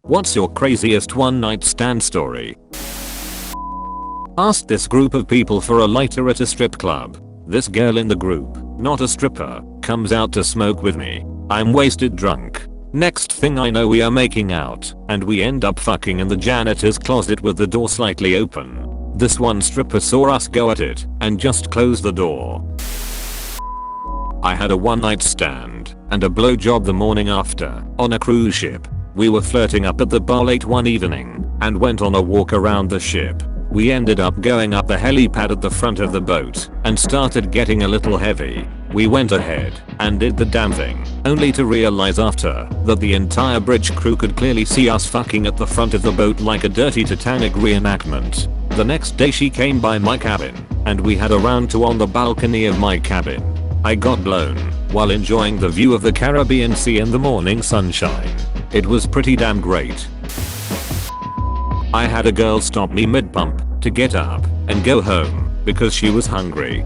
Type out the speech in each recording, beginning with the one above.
What's your craziest one night stand story? Asked this group of people for a lighter at a strip club. This girl in the group, not a stripper, comes out to smoke with me. I'm wasted drunk. Next thing I know we are making out, and we end up fucking in the janitor's closet with the door slightly open. This one stripper saw us go at it, and just closed the door. I had a one night stand, and a blowjob the morning after, on a cruise ship. We were flirting up at the bar late one evening, and went on a walk around the ship. We ended up going up the helipad at the front of the boat, and started getting a little heavy. We went ahead, and did the damn thing, only to realize after, that the entire bridge crew could clearly see us fucking at the front of the boat like a dirty Titanic reenactment. The next day she came by my cabin, and we had a round two on the balcony of my cabin. I got blown, while enjoying the view of the Caribbean Sea and the morning sunshine. It was pretty damn great. I had a girl stop me mid-pump to get up and go home because she was hungry.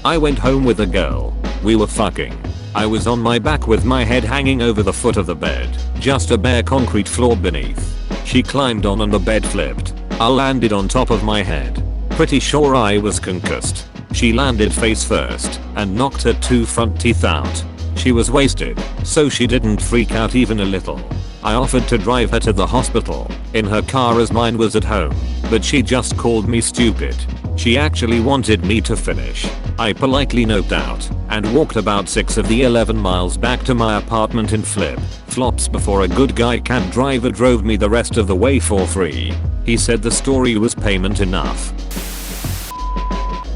I went home with the girl. We were fucking. I was on my back with my head hanging over the foot of the bed, just a bare concrete floor beneath. She climbed on and the bed flipped. I landed on top of my head. Pretty sure I was concussed. She landed face first and knocked her two front teeth out. She was wasted, so she didn't freak out even a little. I offered to drive her to the hospital in her car as mine was at home, but she just called me stupid. She actually wanted me to finish. I politely noped out and walked about 6 of the 11 miles back to my apartment in flip-flops before a good guy cab driver drove me the rest of the way for free. He said the story was payment enough.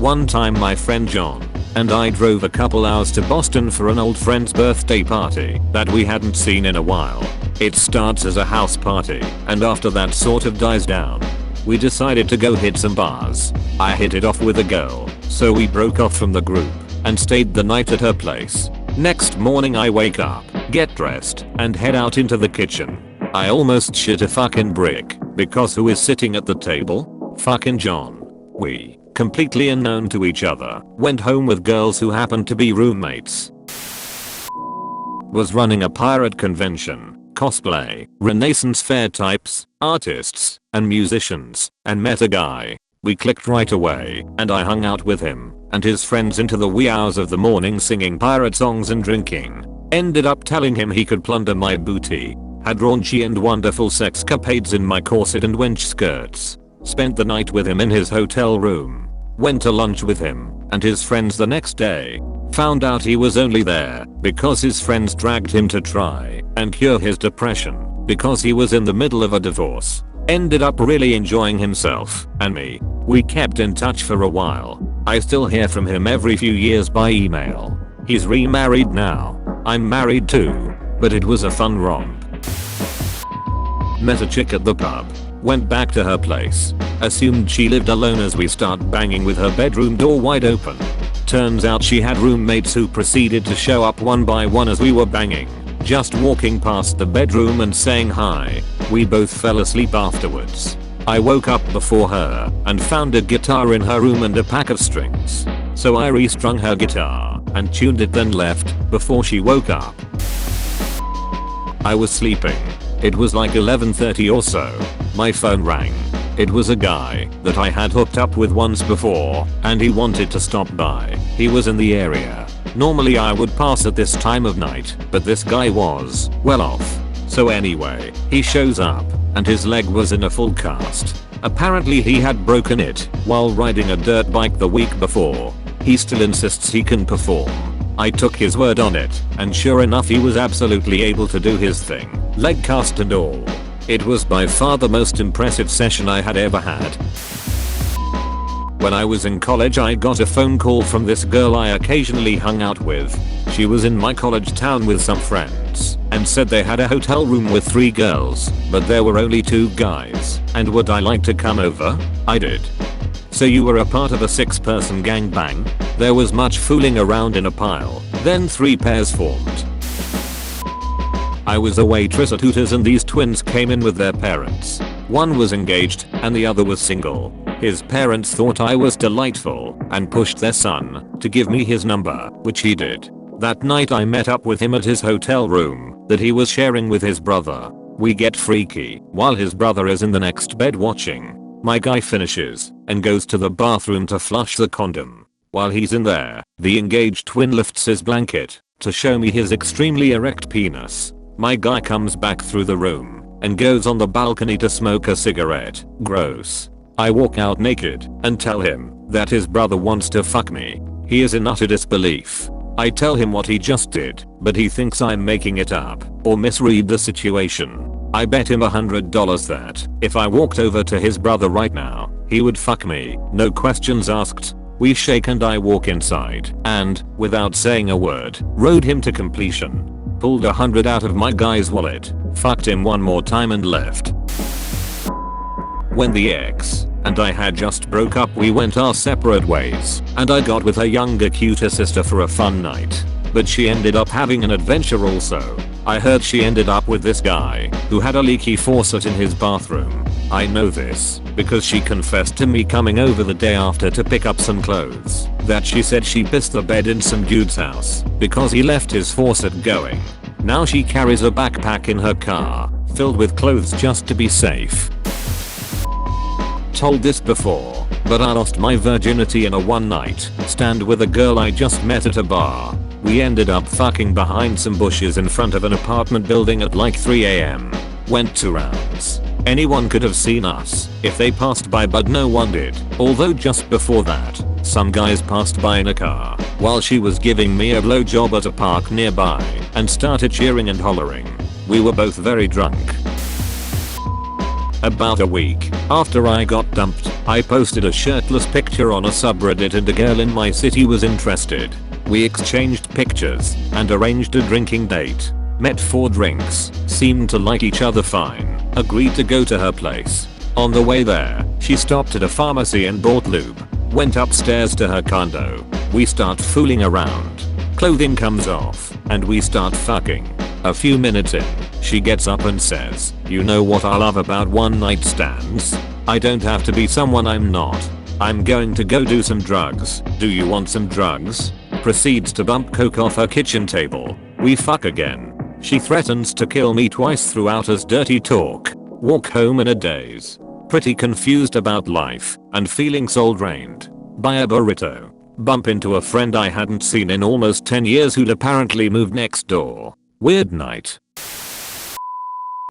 One time my friend John and I drove a couple hours to Boston for an old friend's birthday party that we hadn't seen in a while. It starts as a house party and after that sort of dies down. We decided to go hit some bars. I hit it off with a girl, so we broke off from the group and stayed the night at her place. Next morning I wake up, get dressed, and head out into the kitchen. I almost shit a fucking brick because who is sitting at the table? Fucking John. We, completely unknown to each other, went home with girls who happened to be roommates. Was running a pirate convention, cosplay, Renaissance fair types, artists, and musicians, and met a guy. We clicked right away, and I hung out with him and his friends into the wee hours of the morning singing pirate songs and drinking. Ended up telling him he could plunder my booty. Had raunchy and wonderful sexcapades in my corset and wench skirts. Spent the night with him in his hotel room. Went to lunch with him and his friends the next day. Found out he was only there because his friends dragged him to try and cure his depression because he was in the middle of a divorce. Ended up really enjoying himself and me. We kept in touch for a while. I still hear from him every few years by email. He's remarried now. I'm married too, but it was a fun romp. Met a chick at the pub. Went back to her place. Assumed she lived alone as we start banging with her bedroom door wide open. Turns out she had roommates who proceeded to show up one by one as we were banging. Just walking past the bedroom and saying hi. We both fell asleep afterwards. I woke up before her and found a guitar in her room and a pack of strings. So I restrung her guitar and tuned it then left before she woke up. I was sleeping. It was like 11:30 or so. My phone rang. It was a guy that I had hooked up with once before and he wanted to stop by. He was in the area. Normally I would pass at this time of night, but this guy was well off. So anyway, he shows up and his leg was in a full cast. Apparently he had broken it while riding a dirt bike the week before. He still insists he can perform. I took his word on it, and sure enough he was absolutely able to do his thing, leg cast and all. It was by far the most impressive session I had ever had. When I was in college I got a phone call from this girl I occasionally hung out with. She was in my college town with some friends, and said they had a hotel room with 3 girls, but there were only 2 guys, and would I like to come over? I did. So you were a part of a 6-person gangbang? There was much fooling around in a pile, then 3 pairs formed. I was a waitress at Hooters and these twins came in with their parents. One was engaged and the other was single. His parents thought I was delightful and pushed their son to give me his number, which he did. That night I met up with him at his hotel room that he was sharing with his brother. We get freaky while his brother is in the next bed watching. My guy finishes and goes to the bathroom to flush the condom. While he's in there, the engaged twin lifts his blanket to show me his extremely erect penis. My guy comes back through the room and goes on the balcony to smoke a cigarette. Gross. I walk out naked and tell him that his brother wants to fuck me. He is in utter disbelief. I tell him what he just did, but he thinks I'm making it up or misread the situation. I bet him $100 that if I walked over to his brother right now, he would fuck me, no questions asked. We shake and I walk inside and, without saying a word, rode him to completion. Pulled $100 out of my guy's wallet, fucked him one more time and left. When the ex and I had just broke up, we went our separate ways and I got with her younger cuter sister for a fun night. But she ended up having an adventure also. I heard she ended up with this guy who had a leaky faucet in his bathroom. I know this because she confessed to me coming over the day after to pick up some clothes that she said she pissed the bed in some dude's house because he left his faucet going. Now she carries a backpack in her car filled with clothes just to be safe. Told this before, but I lost my virginity in a one night stand with a girl I just met at a bar. We ended up fucking behind some bushes in front of an apartment building at like 3 AM. Went 2 rounds. Anyone could have seen us if they passed by, but no one did. Although just before that, some guys passed by in a car while she was giving me a blowjob at a park nearby and started cheering and hollering. We were both very drunk. About a week after I got dumped, I posted a shirtless picture on a subreddit and a girl in my city was interested. We exchanged pictures and arranged a drinking date. Met for drinks, seemed to like each other fine, agreed to go to her place. On the way there, she stopped at a pharmacy and bought lube. Went upstairs to her condo. We start fooling around. Clothing comes off and we start fucking. A few minutes in, she gets up and says, "You know what I love about one night stands? I don't have to be someone I'm not. I'm going to go do some drugs. Do you want some drugs?" Proceeds to bump coke off her kitchen table. We fuck again. She threatens to kill me twice throughout as dirty talk. Walk home in a daze. Pretty confused about life and feeling soul drained. Buy a burrito. Bump into a friend I hadn't seen in almost 10 years who'd apparently moved next door. Weird night.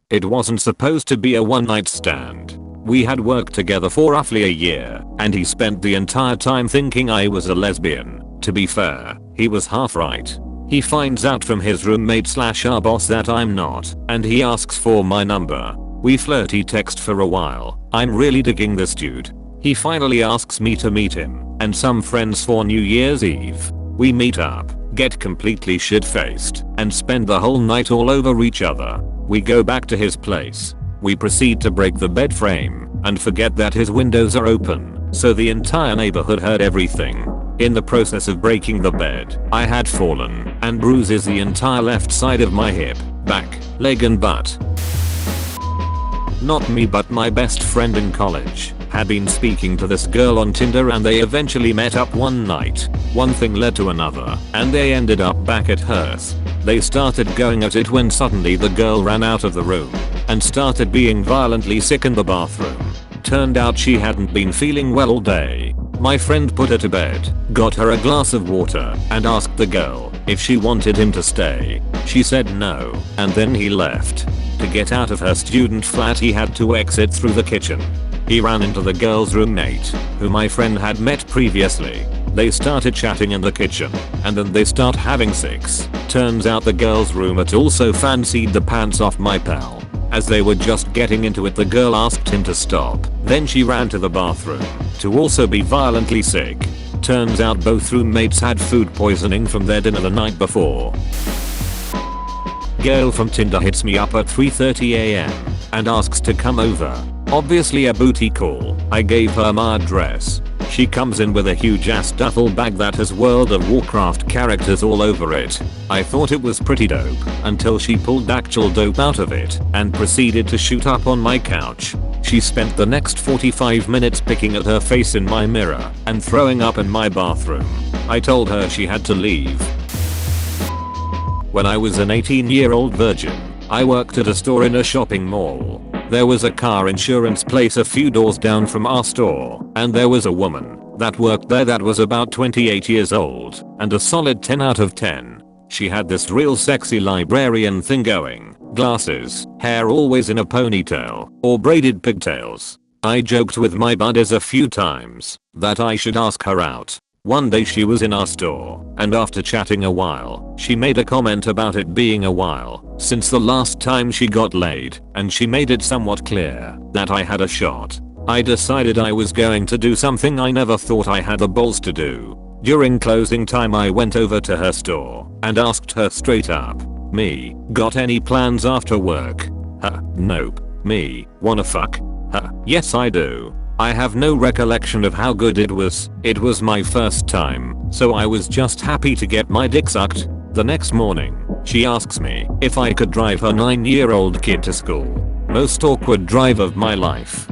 It wasn't supposed to be a one night stand. We had worked together for roughly a year and he spent the entire time thinking I was a lesbian. To be fair, he was half right. He finds out from his roommate / our boss that I'm not, and he asks for my number. We flirty text for a while. I'm really digging this dude. He finally asks me to meet him and some friends for New Year's Eve. We meet up, get completely shit-faced, and spend the whole night all over each other. We go back to his place. We proceed to break the bed frame and forget that his windows are open, so the entire neighborhood heard everything. In the process of breaking the bed, I had fallen and bruises the entire left side of my hip, back, leg and butt. Not me, but my best friend in college had been speaking to this girl on Tinder and they eventually met up one night. One thing led to another and they ended up back at hers. They started going at it when suddenly the girl ran out of the room and started being violently sick in the bathroom. Turned out she hadn't been feeling well all day. My friend put her to bed, got her a glass of water and asked the girl if she wanted him to stay. She said no, and then he left. To get out of her student flat he had to exit through the kitchen. He ran into the girl's roommate, who my friend had met previously. They started chatting in the kitchen, and then they start having sex. Turns out the girl's roommate also fancied the pants off my pal. As they were just getting into it, the girl asked him to stop. Then she ran to the bathroom to also be violently sick. Turns out both roommates had food poisoning from their dinner the night before. Girl from Tinder hits me up at 3:30 AM and asks to come over. Obviously a booty call. I gave her my address. She comes in with a huge ass duffel bag that has World of Warcraft characters all over it. I thought it was pretty dope until she pulled actual dope out of it and proceeded to shoot up on my couch. She spent the next 45 minutes picking at her face in my mirror and throwing up in my bathroom. I told her she had to leave. When I was an 18-year-old virgin, I worked at a store in a shopping mall. There was a car insurance place a few doors down from our store, and there was a woman that worked there that was about 28 years old and a solid 10 out of 10. She had this real sexy librarian thing going, glasses, hair always in a ponytail or braided pigtails. I joked with my buddies a few times that I should ask her out. One day she was in our store, and after chatting a while, she made a comment about it being a while since the last time she got laid, and she made it somewhat clear that I had a shot. I decided I was going to do something I never thought I had the balls to do. During closing time I went over to her store and asked her straight up, "Me, got any plans after work?" Nope. "Me, wanna fuck?" Yes I do. I have no recollection of how good it was. It was my first time, so I was just happy to get my dick sucked. The next morning, she asks me if I could drive her 9-year-old kid to school. Most awkward drive of my life.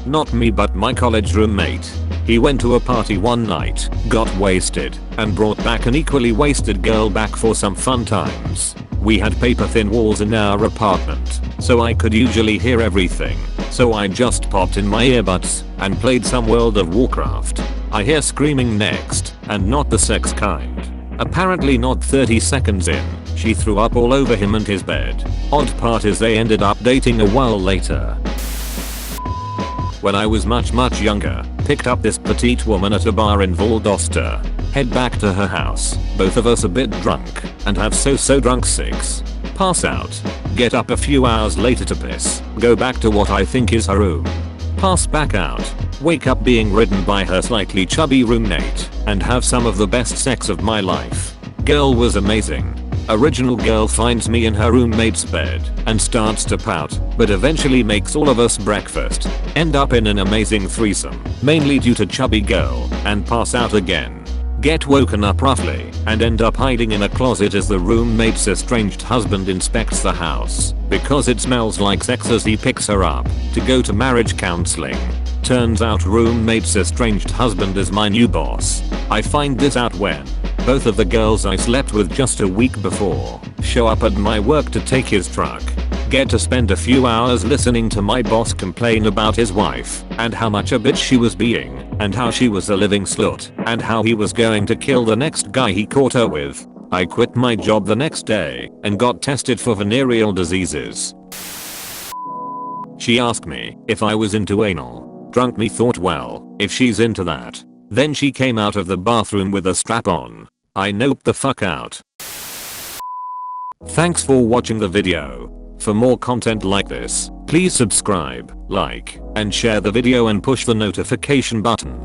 Not me but my college roommate. He went to a party one night, got wasted, and brought back an equally wasted girl back for some fun times. We had paper thin walls in our apartment, so I could usually hear everything. So I just popped in my earbuds and played some World of Warcraft. I hear screaming next, and not the sex kind. Apparently not 30 seconds in, she threw up all over him and his bed. Odd part is they ended up dating a while later. When I was much younger, picked up this petite woman at a bar in Valdosta. Head back to her house, both of us a bit drunk, and have so drunk 6. Pass out. Get up a few hours later to piss. Go back to what I think is her room. Pass back out. Wake up being ridden by her slightly chubby roommate, and have some of the best sex of my life. Girl was amazing. Original girl finds me in her roommate's bed and starts to pout, but eventually makes all of us breakfast. End up in an amazing threesome, mainly due to chubby girl, and pass out again. Get woken up roughly, and end up hiding in a closet as the roommate's estranged husband inspects the house, because it smells like sex as he picks her up to go to marriage counseling. Turns out roommate's estranged husband is my new boss. I find this out when both of the girls I slept with just a week before show up at my work to take his truck. Get to spend a few hours listening to my boss complain about his wife and how much a bitch she was being and how she was a living slut and how he was going to kill the next guy he caught her with. I quit my job the next day and got tested for venereal diseases. She asked me if I was into anal. Drunk me thought, well, if she's into that. Then she came out of the bathroom with a strap on. I noped the fuck out. Thanks for watching the video. For more content like this, please subscribe, like, and share the video and push the notification button.